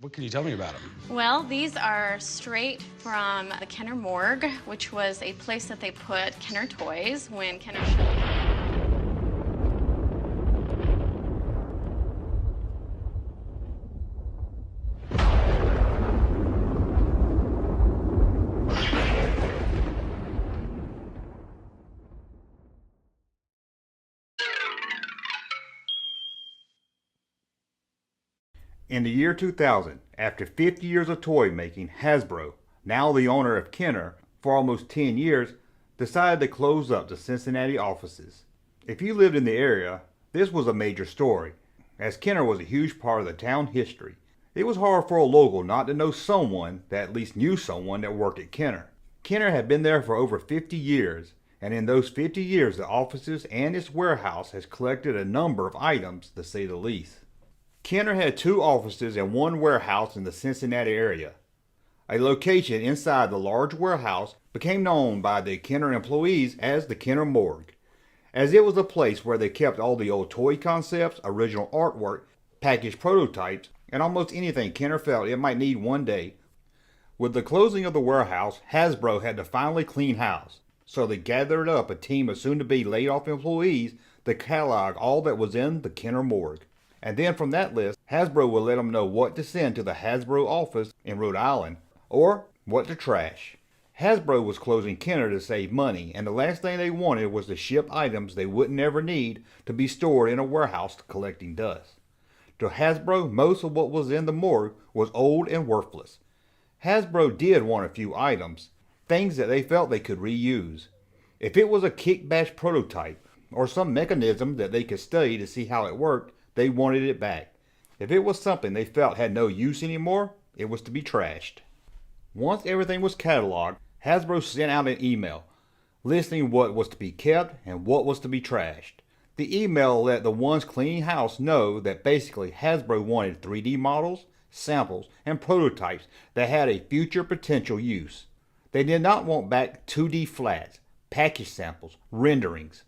What can you tell me about them? Well, these are straight from the Kenner Morgue, which was a place that they put Kenner toys when Kenner showed. In the year 2000, after 50 years of toy making, Hasbro, now the owner of Kenner for almost 10 years, decided to close up the Cincinnati offices. If you lived in the area, this was a major story, as Kenner was a huge part of the town history. It was hard for a local not to know someone that at least knew someone that worked at Kenner. Kenner had been there for over 50 years, and in those 50 years the offices and its warehouse has collected a number of items, to say the least. Kenner had two offices and one warehouse in the Cincinnati area. A location inside the large warehouse became known by the Kenner employees as the Kenner Morgue, as it was a place where they kept all the old toy concepts, original artwork, packaged prototypes, and almost anything Kenner felt it might need one day. With the closing of the warehouse, Hasbro had to finally clean house, so they gathered up a team of soon-to-be laid-off employees to catalog all that was in the Kenner Morgue. And then from that list, Hasbro will let them know what to send to the Hasbro office in Rhode Island, or what to trash. Hasbro was closing Kenner to save money, and the last thing they wanted was to ship items they wouldn't ever need to be stored in a warehouse collecting dust. To Hasbro, most of what was in the morgue was old and worthless. Hasbro did want a few items, things that they felt they could reuse. If it was a kickbash prototype, or some mechanism that they could study to see how it worked, they wanted it back. If it was something they felt had no use anymore, it was to be trashed. Once everything was cataloged, Hasbro sent out an email listing what was to be kept and what was to be trashed. The email let the ones cleaning house know that basically Hasbro wanted 3D models, samples, and prototypes that had a future potential use. They did not want back 2D flats, package samples, renderings.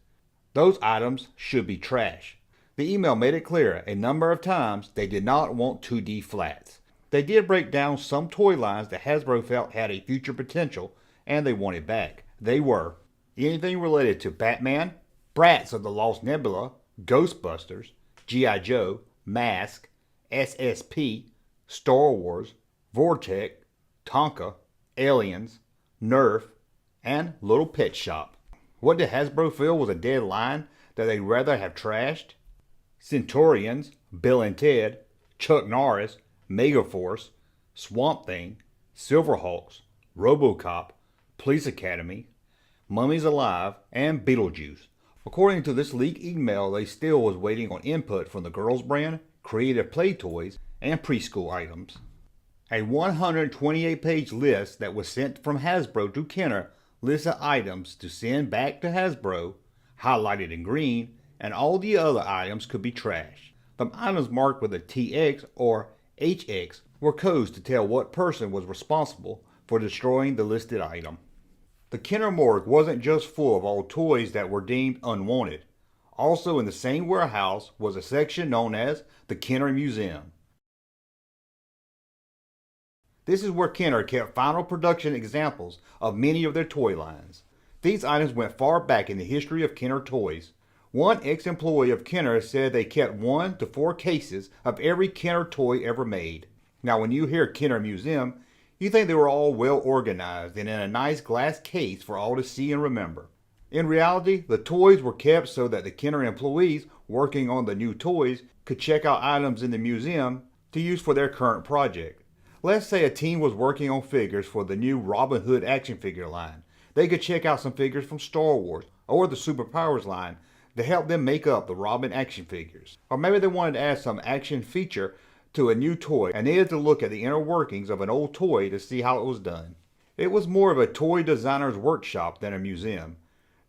Those items should be trash. The email made it clear a number of times they did not want 2D flats. They did break down some toy lines that Hasbro felt had a future potential and they wanted back. They were anything related to Batman, Brats of the Lost Nebula, Ghostbusters, G.I. Joe, Mask, SSP, Star Wars, Vortech, Tonka, Aliens, Nerf, and Little Pet Shop. What did Hasbro feel was a dead line that they'd rather have trashed? Centaurians, Bill and Ted, Chuck Norris, Megaforce, Swamp Thing, Silverhawks, RoboCop, Police Academy, Mummies Alive, and Beetlejuice. According to this leaked email, they still was waiting on input from the girls brand, creative play toys, and preschool items. A 128-page list that was sent from Hasbro to Kenner lists the items to send back to Hasbro, highlighted in green, and all the other items could be trashed. The items marked with a TX or HX were codes to tell what person was responsible for destroying the listed item. The Kenner Morgue wasn't just full of old toys that were deemed unwanted. Also in the same warehouse was a section known as the Kenner Museum. This is where Kenner kept final production examples of many of their toy lines. These items went far back in the history of Kenner toys. One ex-employee of Kenner said they kept 1 to 4 cases of every Kenner toy ever made. Now when you hear Kenner Museum, you think they were all well organized and in a nice glass case for all to see and remember. In reality, the toys were kept so that the Kenner employees working on the new toys could check out items in the museum to use for their current project. Let's say a team was working on figures for the new Robin Hood action figure line. They could check out some figures from Star Wars or the Superpowers line to help them make up the Robin action figures. Or maybe they wanted to add some action feature to a new toy and needed to look at the inner workings of an old toy to see how it was done. It was more of a toy designer's workshop than a museum.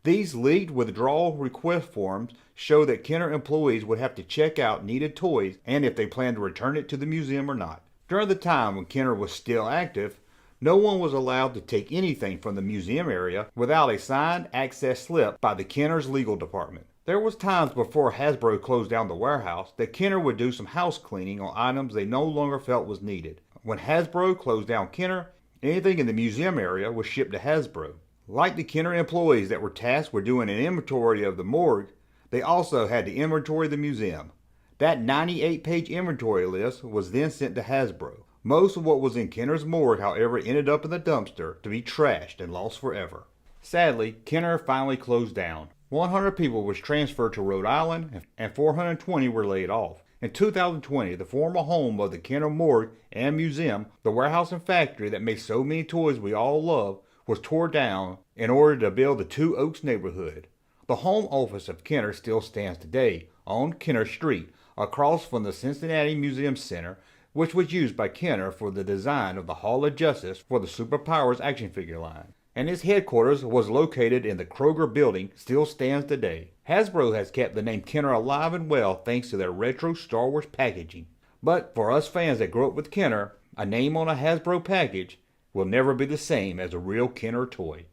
These leaked withdrawal request forms show that Kenner employees would have to check out needed toys and if they planned to return it to the museum or not. During the time when Kenner was still active, no one was allowed to take anything from the museum area without a signed access slip by the Kenner's legal department. There was times before Hasbro closed down the warehouse that Kenner would do some house cleaning on items they no longer felt was needed. When Hasbro closed down Kenner, anything in the museum area was shipped to Hasbro. Like the Kenner employees that were tasked with doing an inventory of the morgue, they also had to inventory the museum. That 98-page inventory list was then sent to Hasbro. Most of what was in Kenner's morgue, however, ended up in the dumpster to be trashed and lost forever. Sadly, Kenner finally closed down. 100 people was transferred to Rhode Island and 420 were laid off. In 2020, the former home of the Kenner Morgue and Museum, the warehouse and factory that makes so many toys we all love, was tore down in order to build the Two Oaks neighborhood. The home office of Kenner still stands today on Kenner Street, across from the Cincinnati Museum Center, which was used by Kenner for the design of the Hall of Justice for the Superpowers action figure line. And its headquarters was located in the Kroger building, still stands today. Hasbro has kept the name Kenner alive and well thanks to their retro Star Wars packaging. But for us fans that grew up with Kenner, a name on a Hasbro package will never be the same as a real Kenner toy.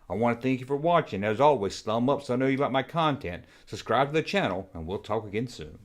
I want to thank you for watching. As always, thumb up so I know you like my content, subscribe to the channel, and we'll talk again soon.